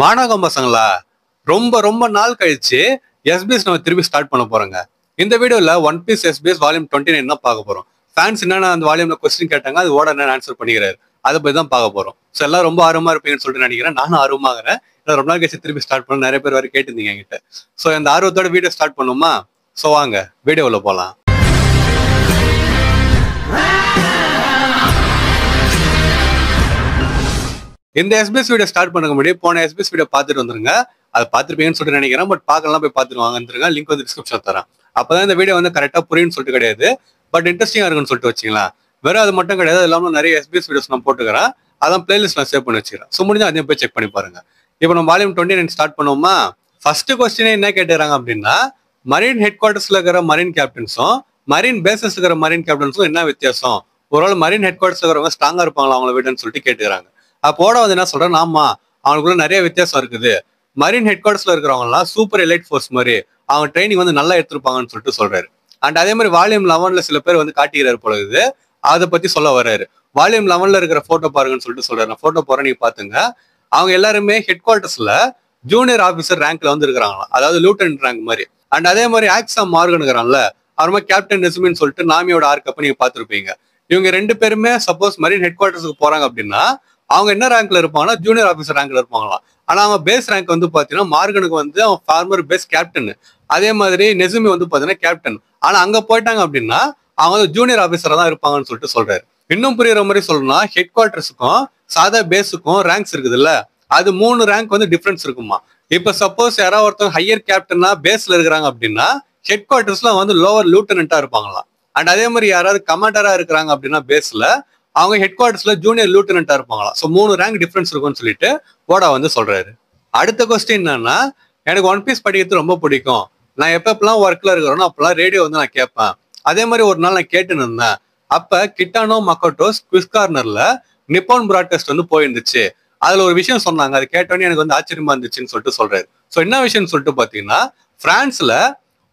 வானகம் பசங்களா, ரொம்ப ரொம்ப நாள் கழிச்சு எஸ்பிஎஸ் நம்ம திருப்பி ஸ்டார்ட் பண்ண போறோங்க. இந்த வீடியோல ஒன் பீஸ் எஸ்பிஎஸ் வால்யூம் 29 என்ன பார்க்க போறோம். ஃபேன்ஸ் என்னென்ன அந்த வால்யூம்ல கொஸ்டின் கேட்டாங்க, அது ஓட என்ன ஆன்சர் பண்ணிக்கிறாரு, அதை போய் தான் பார்க்க போறோம். ஸோ எல்லாம் ரொம்ப ஆர்வமா இருப்பீங்கன்னு சொல்லிட்டு நினைக்கிறேன். நானும் ஆர்வமாகறேன். ரொம்ப நாள் கழிச்சு திருப்பி ஸ்டார்ட் பண்ண நிறைய பேர் வரை கேட்டிருந்தீங்க என்கிட்ட. ஸோ இந்த ஆர்வத்தோட வீடியோ ஸ்டார்ட் பண்ணுமா? ஸோ வாங்க வீடியோவில் போகலாம். இந்த எஸ்பிஎஸ் வீடியோ ஸ்டார்ட் பண்ண முன்னாடி போன எஸ்பிஎஸ் வீடியோ பார்த்துட்டு வந்துருங்க. அதை பார்த்துருப்பீங்கன்னு சொல்லிட்டு நினைக்கிறேன். பட் பார்க்கலாம், போய் பார்த்துட்டு வாங்கன்னுருங்க. லிங்க் வந்து டிஸ்கிரிப்ஷன் தரேன். அப்பதான் இந்த வீடியோ வந்து கரெக்டாக புரியும்னு சொல்லிட்டு கிடையாது, பட் இன்ட்ரெஸ்டிங்காக இருக்குன்னு சொல்லிட்டு வச்சுக்கலாம். வெறும் அது மட்டும் கிடையாது, இல்லாமல் நிறைய எஸ்பிஎஸ் வீடியோஸ் நான் போட்டுக்கிறேன். அதான் பிளேலிஸ்ட் நான் சேவ் பண்ணி வச்சுக்கிறேன். ஸோ முடிஞ்சா அதையும் போய் செக் பண்ணி பாருங்க. இப்போ நம்ம வால்யூம் 29 ஸ்டார்ட் பண்ணுவோமா? ஃபர்ஸ்ட் கொஸ்டினே என்ன கேட்டுறாங்க அப்படின்னா, மரீன் ஹெட் குவார்டர்ஸ்ல இருக்கிற மரீன் கேப்டன்ஸும் மரீன் பேசஸ் இருக்கிற மரீன் கேப்டன்ஸும் என்ன வித்தியாசம்? ஒருவேளை மரீன் ஹெட் குவார்டர்ஸ்ல இருக்கிறவங்க ஸ்ட்ராங்கா இருப்பாங்களா அவங்கள விடன்னு சொல்லிட்டு கேட்டுக்கிறாங்க. அப்போட வந்து என்ன சொல்றேன், ஆமா அவங்களுக்குள்ள நிறைய வித்தியாசம் இருக்குது. மரீன் ஹெட் குவார்டர்ஸ்ல இருக்கிறவங்கலாம் சூப்பர் எலைட் ஃபோர்ஸ் மாதிரி அவங்க ட்ரைனிங் வந்து நல்லா எடுத்துருப்பாங்கன்னு சொல்லிட்டு சொல்றாரு. அண்ட் அதே மாதிரி வால்யூம் 11ல சில பேர் வந்து காட்டிக்கிறாரு பொழுது, அதை பத்தி சொல்ல வர்றாரு. வால்யூம் 11ல இருக்கிற போட்டோ பாருங்கன்னு சொல்லிட்டு சொல்றாரு. நான் போட்டோ போறேன், நீங்க பாத்துங்க. அவங்க எல்லாருமே ஹெட் குவார்டர்ஸ்ல ஜூனியர் ஆபீசர் ரேங்க்ல வந்து இருக்கிறாங்களா, அதாவது லூட்டன்ட் ரேங்க் மாதிரி. அண்ட் அதே மாதிரி ஆக்ஸா மார்கனுங்கிறான்ல, அவருமா கேப்டன் நெசுமின்னு சொல்லிட்டு நாமியோட ஆர்க்கப்ப நீங்க பாத்துருப்பீங்க. இவங்க ரெண்டு பேருமே சப்போஸ் மரீன் ஹெட் குவார்டர்ஸ்க்கு போறாங்க அப்படின்னா அவங்க என்ன ரேங்க்ல இருப்பாங்கன்னா ஜூனியர் ஆபீசர் ரேங்க்ல இருப்பாங்களாம். ஆனா அவங்க பேஸ் ரேங்க் வந்து பாத்தீங்கன்னா மார்கனுக்கு வந்து அவன் ஃபார்மர் பேஸ் கேப்டன், அதே மாதிரி நெசுமி வந்து பாத்தீங்கன்னா கேப்டன். ஆனா அங்க போயிட்டாங்க அப்படின்னா அவங்க வந்து ஜூனியர் ஆபீசரா தான் இருப்பாங்கன்னு சொல்லிட்டு சொல்றாரு. இன்னும் புரியுற மாதிரி சொல்லணும்னா, ஹெட் குவார்டர்ஸுக்கும் சாதா பேஸுக்கும் ரேங்க்ஸ் இருக்குதுல்ல, அது 3 ரேங்க் வந்து டிஃபரன்ஸ் இருக்குமா. இப்ப சப்போஸ் யாராவது ஒருத்தவங்க ஹையர் கேப்டனா பேஸ்ல இருக்கிறாங்க அப்படின்னா ஹெட் குவார்டர்ஸ்ல வந்து லோவர் லூட்டனண்டா இருப்பாங்களாம். அண்ட் அதே மாதிரி யாராவது கமாண்டரா இருக்கிறாங்க அப்படின்னா பேஸ்ல அவங்க ஹெட் குவார்டர்ஸ்ல ஜூனியர் லூட்டனண்டா இருப்பாங்களா. ஸோ 3 ரேங்க் டிஃபரன்ஸ் இருக்கும்னு சொல்லிட்டு ஓடா வந்து சொல்றாரு. அடுத்த கொஸ்டின் என்னன்னா, எனக்கு ஒன் பீஸ் படிக்கிறது ரொம்ப பிடிக்கும். நான் எப்பெல்லாம் ஒர்க்ல இருக்கிறேனோ அப்பெல்லாம் ரேடியோ வந்து நான் கேட்பேன். அதே மாதிரி ஒரு நாள் நான் கேட்டுன்னு இருந்தேன். அப்ப கிட்டானோ மக்கோட்டோஸ் குவிஸ் கார்னர்ல நிப்பான் பிராட்காஸ்ட் வந்து போயிருந்துச்சு. அதுல ஒரு விஷயம் சொன்னாங்க, அது கேட்டோன்னே எனக்கு வந்து ஆச்சரியமா இருந்துச்சுன்னு சொல்லிட்டு சொல்றாரு. ஸோ என்ன விஷயம்னு சொல்லிட்டு பாத்தீங்கன்னா, பிரான்ஸ்ல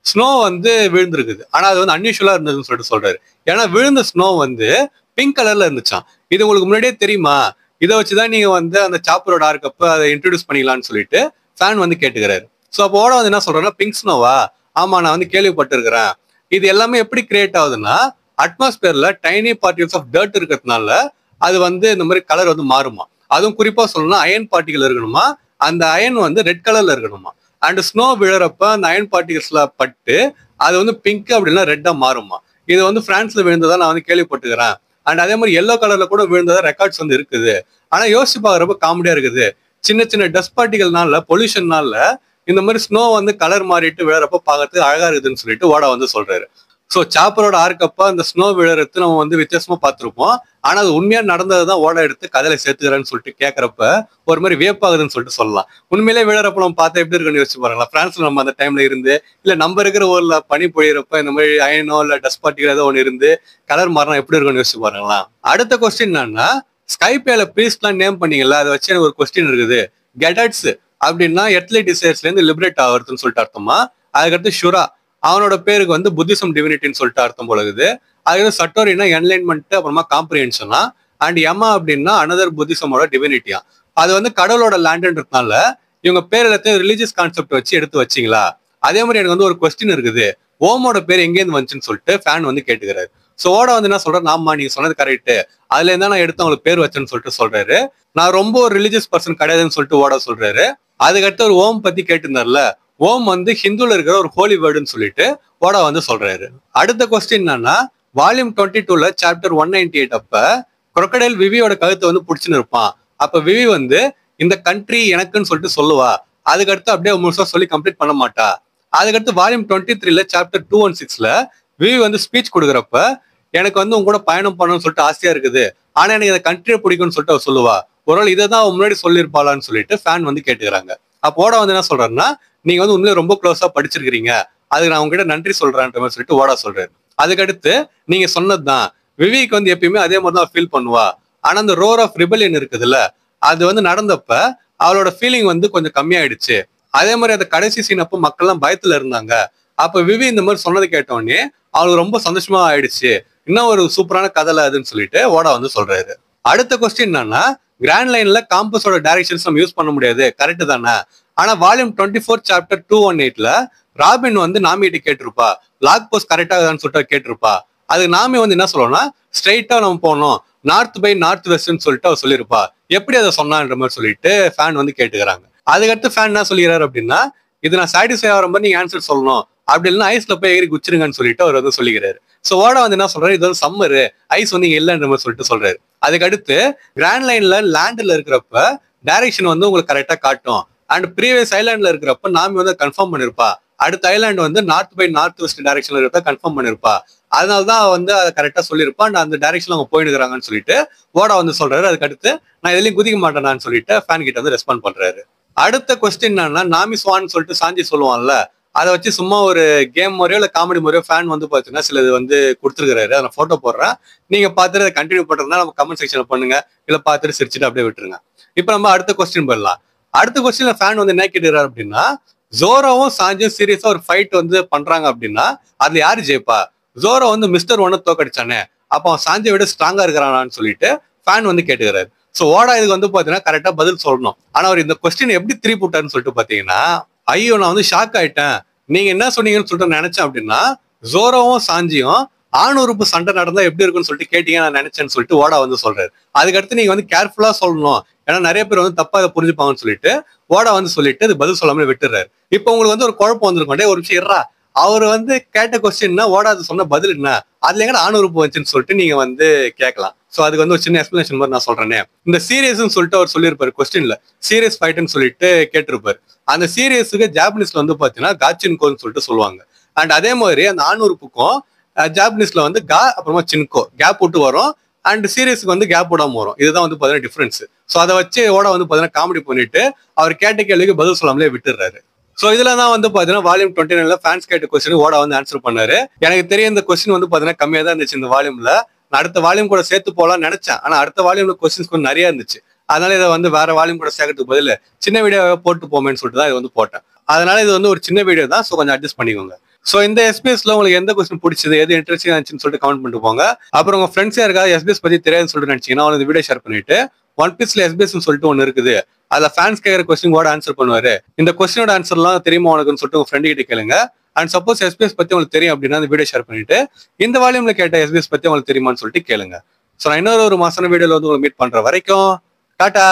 ஸ்னோ வந்து விழுந்திருக்குது. ஆனா அது வந்து அன்யூஷுவலா இருந்ததுன்னு சொல்லிட்டு சொல்றாரு. ஏன்னா விழுந்த ஸ்னோ வந்து பிங்க் கலர்ல இருந்துச்சான். இது உங்களுக்கு முன்னாடியே தெரியுமா? இதை வச்சுதான் நீங்க வந்து அந்த சாப்பரோட ஆர்க்கப்ப அதை இன்ட்ரோடியூஸ் பண்ணிக்கலாம்னு சொல்லிட்டு ஃபேன் வந்து கேட்டுக்கிறாரு. ஸோ அப்போ ஓட வந்து என்ன சொல்றேன்னா, பிங்க் ஸ்னோவா? ஆமா, நான் வந்து கேள்விப்பட்டிருக்கிறேன். இது எல்லாமே எப்படி கிரியேட் ஆகுதுன்னா, அட்மாஸ்பியர்ல டைனி பார்ட்டிகல்ஸ் ஆஃப் டர்ட் இருக்கிறதுனால அது வந்து இந்த மாதிரி கலர் வந்து மாறுமா. அதுவும் குறிப்பா சொல்லணும்னா அயன் பார்ட்டிகல் இருக்கணுமா, அந்த அயன் வந்து ரெட் கலர்ல இருக்கணுமா. அண்ட் ஸ்னோ விழுறப்ப அந்த அயன் பார்ட்டிகல்ஸ்ல பட்டு அது வந்து பிங்க் அப்படின்னா ரெட்டா மாறுமா. இது வந்து பிரான்ஸ்ல விழுந்ததா நான் வந்து கேள்விப்பட்டுக்கிறேன். அண்ட் அதே மாதிரி எல்லோ கலர்ல கூட விழுந்ததா ரெக்கார்ட்ஸ் வந்து இருக்குது. ஆனா யோசிச்சு பாக்குறப்ப காமெடியா இருக்குது. சின்ன சின்ன டஸ்ட் பார்ட்டிகல்னால பொல்யூஷன்னால இந்த மாதிரி ஸ்னோ வந்து கலர் மாறிட்டு விழுறப்ப பார்க்கறதுக்கு அழகா இருக்குதுன்னு சொல்லிட்டு ஓடா வந்து சொல்றாரு. ஸோ சாப்பரோட ஆர்க்கப்ப அந்த ஸ்னோ விழுறது நம்ம வந்து வித்தியாசமா பார்த்துருப்போம். ஆனா அது உண்மையா நடந்ததுதான் ஓட எடுத்து கதையில சேர்த்துக்கிறேன்னு சொல்லிட்டு கேட்கறப்ப ஒரு மாதிரி வியப்பாகுதுன்னு சொல்லிட்டு சொல்லலாம். உண்மையிலே விழுறப்ப நம்ம பார்த்தா எப்படி இருக்குன்னு யோசிச்சு பாருங்களா. பிரான்ஸ்ல நம்ம அந்த டைம்ல இருந்து, இல்ல நம்ம இருக்கிற ஊர்ல பனி பொழியறப்ப இந்த மாதிரி அயனோ இல்ல டஸ்ட் பார்ட்டிகல் ஏதோ ஒன்று இருந்து கலர் மாறினா எப்படி இருக்குன்னு யோசிச்சு பாருங்களா. அடுத்த கொஸ்டின் என்னன்னா, ஸ்கைபேல ப்ரீஸ்ட்லாம் நேம் பண்ணீங்கல்ல, அதை வச்சு எனக்கு ஒரு கொஸ்டின் இருக்குது. கெடட்ஸ் அப்படின்னா எர்த்லி டிசைர்ஸ்ல இருந்து லிபரேட் ஆகுறதுன்னு சொல்லிட்டு அர்த்தமா. அதுக்கடுத்து ஷுரா, அவனோட பேருக்கு வந்து புத்திசம் டிவினிட்டின்னு சொல்லிட்டு அர்த்தம் போலகுது. அதுக்கு சட்டோரினா என்லைன்மெண்ட், அப்புறமா காம்ப்ரிஹென்ஷனா. அண்ட் யமா அப்படின்னா அனதர் புத்திசமோட டிவினிட்டியா. அது வந்து கடவுளோட லேண்ட்ன்றதுனால இவங்க பேர் எல்லாத்தையும் ரிலீஜியஸ் கான்செப்ட் வச்சு எடுத்து வச்சிங்களா. அதே மாதிரி எனக்கு வந்து ஒரு கொஸ்டின் இருக்குது, ஓமோட பேர் எங்கேருந்து வந்துச்சுன்னு சொல்லிட்டு ஃபேன் வந்து கேட்டுக்கிறாரு. ஸோ ஓட வந்து என்ன சொல்றேன், ஆமா நீங்க சொன்னது கரெக்ட், அதுல இருந்தா நான் எடுத்து அவங்களுக்கு பேர் வச்சேன்னு சொல்லிட்டு சொல்றாரு. நான் ரொம்ப ஒரு ரிலீஜியஸ் பர்சன் கிடையாதுன்னு சொல்லிட்டு ஓட சொல்றாரு. அதுக்கடுத்து ஒரு ஓம் பத்தி கேட்டிருந்தார்ல, ஓம் வந்து ஹிந்துல இருக்கிற ஒரு ஹோலி வேர்டுன்னு சொல்லிட்டு ஓடா வந்து சொல்றாரு. அடுத்த கொஸ்டின் என்னன்னா, வால்யூம் 22ல சாப்டர் 198 அப்ப crocodile விவியோட கழுத்தை வந்து புடிச்சுன்னு இருப்பான். அப்ப விவி வந்து இந்த கண்ட்ரி எனக்குன்னு சொல்லிட்டு சொல்லுவா. அதுக்கடுத்து அப்படியே முழுசா சொல்லி கம்ப்ளீட் பண்ண மாட்டா. அதுக்கடுத்து வால்யூம் 23ல சாப்டர் 216ல விவி வந்து ஸ்பீச் கொடுக்குறப்ப எனக்கு வந்து உங்க கூட பயணம் பண்ணணும்னு சொல்லிட்டு ஆசையா இருக்குது, ஆனா எனக்கு இந்த கண்ட்ரியை பிடிக்கும்னு சொல்லிட்டு அவ சொல்லுவா. ஒருவேளை இதை தான் முன்னாடி சொல்லியிருப்பாளான்னு சொல்லிட்டு ஃபேன் வந்து கேட்டுக்கிறாங்க. அப்போ ஓட வந்து என்ன சொல்றாருன்னா, நீங்க வந்து உண்மையிலே ரொம்ப க்ளோஸா படிச்சிருக்கீங்க, அதுக்கு நான் உங்ககிட்ட நன்றி சொல்றேன்ற மாதிரி சொல்லிட்டு ஓடா சொல்றாரு. அதுக்கடுத்து நீங்க சொன்னதுதான், விவிக்கு வந்து எப்பயுமே அதே மாதிரி தான் ஃபீல் பண்ணுவா. ஆனா அந்த ரோர் ஆஃப் ரிபெலியன் இருக்குதுல்ல, அது வந்து நடந்தப்ப அவளோட ஃபீலிங் வந்து கொஞ்சம் கம்மியாயிடுச்சு. அதே மாதிரி அந்த கடைசி சீன் அப்போ மக்கள்லாம் பயத்துல இருந்தாங்க. அப்ப விவி இந்த மாதிரி சொன்னது கேட்டோடனே அவளுக்கு ரொம்ப சந்தோஷமா ஆயிடுச்சு. இன்னும் ஒரு சூப்பரான கதை அதுன்னு சொல்லிட்டு ஓடா வந்து சொல்றாரு. அடுத்த கொஸ்டின் என்னன்னா, கிராண்ட் லைன்ல காம்பஸோட டைரக்ஷன்ஸ் நம்ம யூஸ் பண்ண முடியாது, கரெக்ட் தானே? ஆனா வால்யூம் 24 சாப்டர் 218ல ராபின் வந்து நாமிகிட்ட கேட்டிருப்பா, லாக் போஸ்ட் கரெக்டா தான் சொல்லிட்டு கேட்டிருப்பா. அதுக்கு நாமி வந்து என்ன சொல்லணும்னா, ஸ்ட்ரைட்டா நம்ம போகணும், நார்த் பை நார்த் வெஸ்ட்னு சொல்லிட்டு அவர் சொல்லியிருப்பா. எப்படி அதை சொன்னான்ற மாதிரி சொல்லிட்டு ஃபேன் வந்து கேட்டுக்கிறாங்க. அதுக்கடுத்து ஃபேன் என்ன சொல்லிடுறாரு அப்படின்னா, இது நான் சாட்டிஸ்ஃபை ஆகிற மாதிரி நீங்க ஆன்சர் சொல்லணும், அப்படி இல்லைன்னா ஐஸ்ல போய் ஏறி குச்சிருங்கன்னு சொல்லிட்டு அவர் வந்து சொல்லிக்கிறாரு. ஸோ ஓடா வந்து என்ன சொல்றாரு, இது வந்து சம்மரு, ஐஸ் வந்து இங்க இல்லைன்ற மாதிரி சொல்லிட்டு சொல்றாரு. அதுக்கடுத்து கிராண்ட் லைன்ல லேண்ட்ல இருக்கிறப்ப டைரக்ஷன் வந்து உங்களுக்கு கரெக்டா காட்டும், அண்ட் ப்ரீவியஸ் ஐலாண்ட்ல இருக்கிறப்ப நாமி வந்து கன்ஃபார்ம் பண்ணிருப்பா, அடுத்த ஐலாண்ட் வந்து நார்த் பை நார்த் வெஸ்ட் டைரக்ஷன்ல இருக்கிறத கன்ஃபார்ம் பண்ணிருப்பா, அதனாலதான் வந்து அதை கரெக்டா சொல்லியிருப்பா, அந்த டைரக்ஷன்ல அவங்க போயிடுறாங்கன்னு சொல்லிட்டு ஓடா வந்து சொல்றாரு. அதுக்கடுத்து நான் எதுலையும் குதிக்க மாட்டேனான்னு சொல்லிட்டு ஃபேன் கிட்ட வந்து ரெஸ்பாண்ட் பண்றாரு. அடுத்த கொஸ்டின் என்னன்னா, நாமி ஸ்வான் சொல்லிட்டு சாஞ்சி சொல்லுவான்ல, அதை வச்சு சும்மா ஒரு கேம் முறையோ இல்ல காமெடி முறையோ ஃபேன் வந்து பாத்தீங்கன்னா சிலது வந்து கொடுத்துருக்காரு. அதை நான் போட்டோ போடுறேன், நீங்க பார்த்துட்டு அதை கண்டினியூ பண்றதுனா நம்ம கமெண்ட் செக்ஷன்ல பண்ணுங்க, இல்ல பார்த்துட்டு சிரிச்சுட்டு அப்படியே விட்டுருங்க. இப்ப நம்ம அடுத்த கொஸ்டின் போயிடலாம். அடுத்த கொஸ்டின்ல ஃபேன் வந்து என்ன கேட்டுறாரு அப்படின்னா, ஜோரோவும் சாஞ்சும் சீரியஸா ஒரு ஃபைட் வந்து பண்றாங்க அப்படின்னா அதுல யாரு ஜெயிப்பா? ஜோரோ வந்து மிஸ்டர் ஒன்னு தோக்கடிச்சானே, அப்ப அவன் சாஞ்சியை விட ஸ்ட்ராங்கா இருக்கிறானான்னு சொல்லிட்டு ஃபேன் வந்து கேட்டுக்கிறாரு. ஸோ ஓடா இதுக்கு வந்து பாத்தீங்கன்னா கரெக்டா பதில் சொல்லணும். ஆனா அவர் இந்த கொஸ்டின் எப்படி திருப்பி விட்டாருன்னு சொல்லிட்டு பாத்தீங்கன்னா, ஐயோ நான் வந்து ஷாக் ஆயிட்டேன், நீங்க என்ன சொன்னீங்கன்னு சொல்லிட்டு நினைச்சேன் அப்படின்னா, ஜோரோவும் சாஞ்சியும் ஆணுறுப்பு சண்டை நடந்தா எப்படி இருக்குன்னு சொல்லிட்டு கேட்டீங்க நான் நினைச்சேன்னு சொல்லிட்டு ஓடா வந்து சொல்றாரு. அதுக்கடுத்து நீங்க வந்து கேர்ஃபுல்லா சொல்லணும், ஏன்னா நிறைய பேர் வந்து தப்பா அதை புரிஞ்சுப்பாங்கன்னு சொல்லிட்டு ஓடா வந்து சொல்லிட்டு அது பதில் சொல்லாமலே விட்டுறாரு. இப்போ உங்களுக்கு வந்து ஒரு குழப்பம் வந்திருக்கும், ஒரு விஷயம் இருறா, அவர் வந்து கேட்ட கொஸ்டின்னா ஓடா அது சொன்ன பதில் என்ன, அதுல எங்க ஆணுறுப்பு வந்துச்சுன்னு சொல்லிட்டு நீங்க வந்து கேட்கலாம். ஸோ அதுக்கு வந்து ஒரு சின்ன எக்ஸ்பிளேஷன் மாதிரி நான் சொல்றேனே. இந்த சீரியஸ்ன்னு சொல்லிட்டு அவர் சொல்லியிருப்பாரு கொஸ்டின்ல, சீரியஸ் ஃபைட்னு சொல்லிட்டு கேட்டிருப்பாரு. அந்த சீரியஸுக்கு ஜாப்பனீஸ்ல வந்து பாத்தீங்கன்னா காச்சின்கோன்னு சொல்லிட்டு சொல்லுவாங்க. அண்ட் அதே மாதிரி அந்த ஆணுறுப்புக்கும் ஜாப்பனீஸ்ல வந்து கா அப்புறமா சின்கோ கேப் விட்டு வரும், அண்ட் சீரியஸுக்கு வந்து கேப் விடாம வரும். இதுதான் வந்து பாத்தீங்கன்னா டிஃபரன்ஸ். ஸோ அதை வச்சு ஓட வந்து பாத்தீங்கன்னா காமெடி பண்ணிட்டு அவர் கேட்ட கேள்விக்கு பதில் சொல்லாமலே விட்டுறாரு. ஸோ இதுல தான் வந்து பாத்தீங்கன்னா வால்யூம் 29ல ஃபேன்ஸ் கேட்ட கொஸ்டின் ஓட வந்து ஆன்சர் பண்ணாரு. எனக்கு தெரியும் இந்த கொஸ்டின் வந்து பாத்தீங்கன்னா கம்மியா தான் இருந்துச்சு இந்த வால்யூம்ல. நான் அடுத்த வால்யூம் கூட சேர்த்து போலாம்னு நினைச்சேன், ஆனா அடுத்த வால்யூம்ல கொஸ்டின்ஸ் கொஞ்சம் நிறைய இருந்துச்சு. அதனால இதை வந்து வேற வால்யூம் கூட சேர்க்கறதுக்கு பதில் சின்ன வீடியோவை போட்டு போமேன்னு சொல்லிட்டு தான் இது வந்து போட்டேன். அதனால இது வந்து ஒரு சின்ன வீடியோ தான், ஸோ கொஞ்சம் அட்ஜஸ்ட் பண்ணிக்கோங்க. ஸோ இந்த எஸ்பிஎஸ்ல உங்களுக்கு எந்த கொஸ்டின் பிடிச்சது, எது இன்ட்ரெஸ்டிங் இருந்துச்சுன்னு சொல்லிட்டு கமெண்ட் பண்ணிட்டு போங்க. அப்புறம் உங்க ஃப்ரெண்ட்ஸ் யாருக்காவது எஸ்பிஎஸ் பத்தி தெரியாதுன்னு சொல்லிட்டு நினைச்சீங்கன்னா இந்த வீடியோ ஷேர் பண்ணிட்டு, ஒன் பீஸ்ல எஸ்பிஎஸ் சொல்லிட்டு ஒன்று இருக்குது, அதுல ஃபேன்ஸ் கேட்கற கொஸ்டின் கூட ஆன்சர் பண்ணுவாரு, இந்த கொஸ்டினோட ஆன்சர்லாம் தெரியுமா உனக்குன்னு சொல்லிட்டு உங்க ஃப்ரெண்ட் கிட்ட கேளுங்க. அண்ட் சப்போஸ் எஸ்பிஎஸ் பத்தி உங்களுக்கு தெரியும் அப்படின்னா அந்த வீடியோ ஷேர் பண்ணிட்டு, இந்த வால்யூம்ல கேட்ட எஸ்பிஎஸ் பத்தி உங்களுக்கு தெரியுமான்னு சொல்லிட்டு கேளுங்க. ஸோ நான் இன்னொரு மாசான வீடியோல வந்து உங்களை மீட் பண்ற வரைக்கும் டாடா.